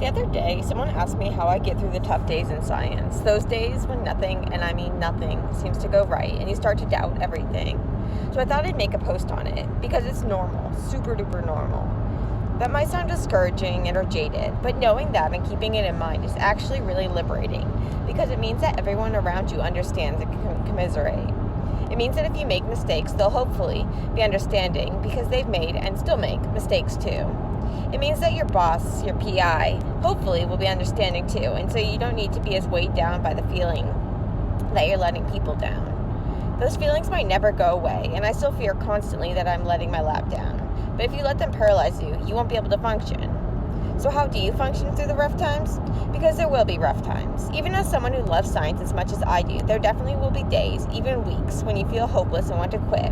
The other day, someone asked me how I get through the tough days in science. Those days when nothing, and I mean nothing, seems to go right, and you start to doubt everything. So I thought I'd make a post on it, because it's normal, super duper normal. That might sound discouraging or jaded, but knowing that and keeping it in mind is actually really liberating, because it means that everyone around you understands and can commiserate. It means that if you make mistakes, they'll hopefully be understanding, because they've made and still make mistakes too. It means that your boss, your PI, hopefully will be understanding too, and so you don't need to be as weighed down by the feeling that you're letting people down. Those feelings might never go away, and I still fear constantly that I'm letting my lab down. But if you let them paralyze you, you won't be able to function. So how do you function through the rough times? Because there will be rough times. Even as someone who loves science as much as I do, there definitely will be days, even weeks, when you feel hopeless and want to quit.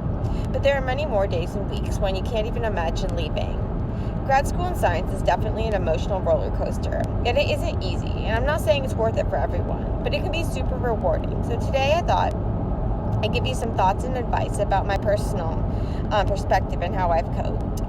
But there are many more days and weeks when you can't even imagine leaving. Grad school in science is definitely an emotional roller coaster, yet it isn't easy, and I'm not saying it's worth it for everyone, but it can be super rewarding. So today I thought I'd give you some thoughts and advice about my personal perspective and how I've coped.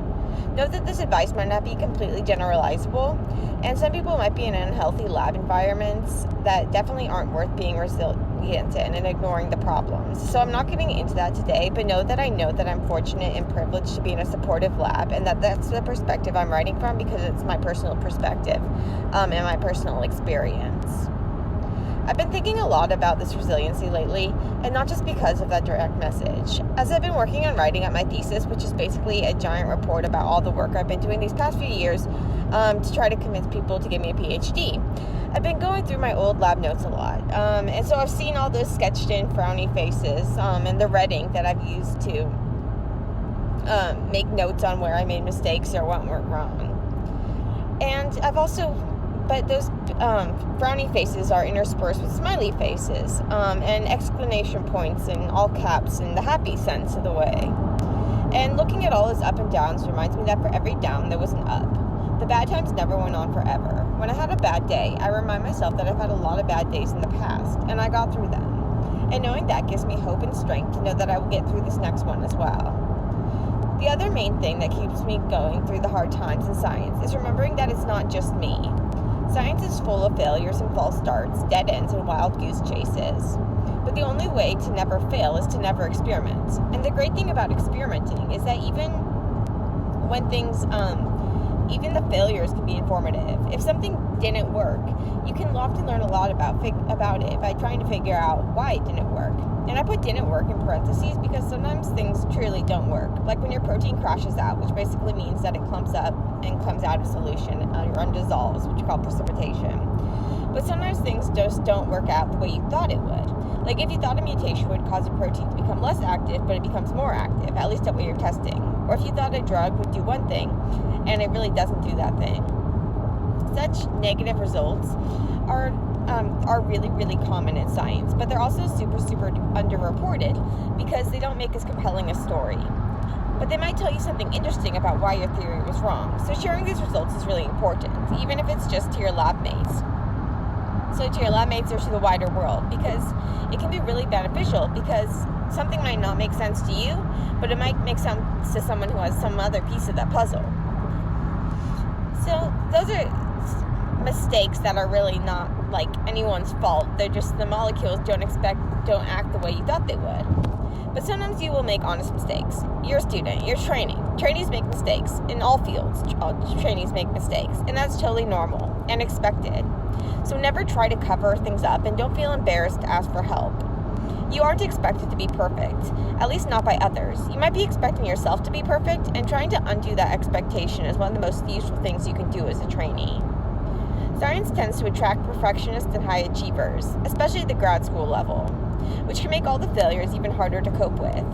Note that this advice might not be completely generalizable, and some people might be in unhealthy lab environments that definitely aren't worth being resilient in and ignoring the problems. So I'm not getting into that today, but know that I'm fortunate and privileged to be in a supportive lab, and that's the perspective I'm writing from, because it's my personal perspective and my personal experience. I've been thinking a lot about this resiliency lately, and not just because of that direct message. As I've been working on writing up my thesis, which is basically a giant report about all the work I've been doing these past few years to try to convince people to give me a PhD, I've been going through my old lab notes a lot. And so I've seen all those sketched in frowny faces and the red ink that I've used to make notes on where I made mistakes or what went wrong. And but those frowny faces are interspersed with smiley faces and exclamation points and all caps in the happy sense of the way. And looking at all those up and downs reminds me that for every down there was an up. The bad times never went on forever. When I had a bad day, I remind myself that I've had a lot of bad days in the past, and I got through them. And knowing that gives me hope and strength to know that I will get through this next one as well. The other main thing that keeps me going through the hard times in science is remembering that it's not just me. Science is full of failures and false starts, dead ends, and wild goose chases. But the only way to never fail is to never experiment. And the great thing about experimenting is that even when even the failures can be informative. If something didn't work, you can often learn a lot about it by trying to figure out why it didn't work. And I put didn't work in parentheses because sometimes things truly don't work. Like when your protein crashes out, which basically means that it clumps up and comes out of solution or undissolves, which you call precipitation. But sometimes things just don't work out the way you thought it would. Like if you thought a mutation would cause a protein to become less active, but it becomes more active, at least at what you're testing. Or if you thought a drug would do one thing, and it really doesn't do that thing. Such negative results are really, really common in science, but they're also super underreported because they don't make as compelling a story. But they might tell you something interesting about why your theory was wrong. So sharing these results is really important, even if it's just to your lab mates. So to your lab mates or to the wider world, because it can be really beneficial, because something might not make sense to you, but it might make sense to someone who has some other piece of that puzzle. So those are mistakes that are really not like anyone's fault. They're just the molecules don't act the way you thought they would. But sometimes you will make honest mistakes. You're a student, you're training. Trainees make mistakes in all fields. Trainees make mistakes, and that's totally normal and expected. So never try to cover things up, and don't feel embarrassed to ask for help. You aren't expected to be perfect, at least not by others. You might be expecting yourself to be perfect, and trying to undo that expectation is one of the most useful things you can do as a trainee. Science tends to attract perfectionists and high achievers, especially at the grad school level, which can make all the failures even harder to cope with.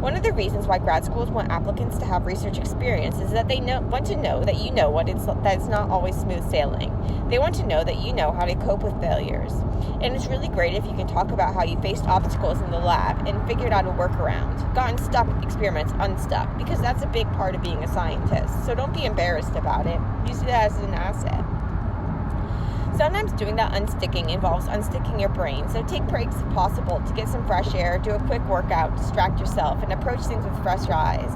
One of the reasons why grad schools want applicants to have research experience is that they want to know that you know that it's not always smooth sailing. They want to know that you know how to cope with failures. And it's really great if you can talk about how you faced obstacles in the lab and figured out a workaround, gotten stuck experiments unstuck, because that's a big part of being a scientist. So don't be embarrassed about it. Use it as an asset. Sometimes doing that unsticking involves unsticking your brain, so take breaks if possible to get some fresh air, do a quick workout, distract yourself, and approach things with fresh eyes.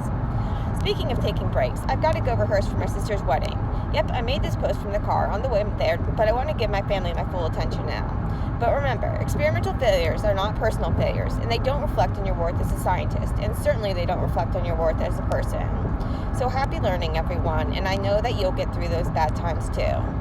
Speaking of taking breaks, I've got to go rehearse for my sister's wedding. Yep, I made this post from the car on the way there, but I want to give my family my full attention now. But remember, experimental failures are not personal failures, and they don't reflect on your worth as a scientist, and certainly they don't reflect on your worth as a person. So happy learning, everyone, and I know that you'll get through those bad times too.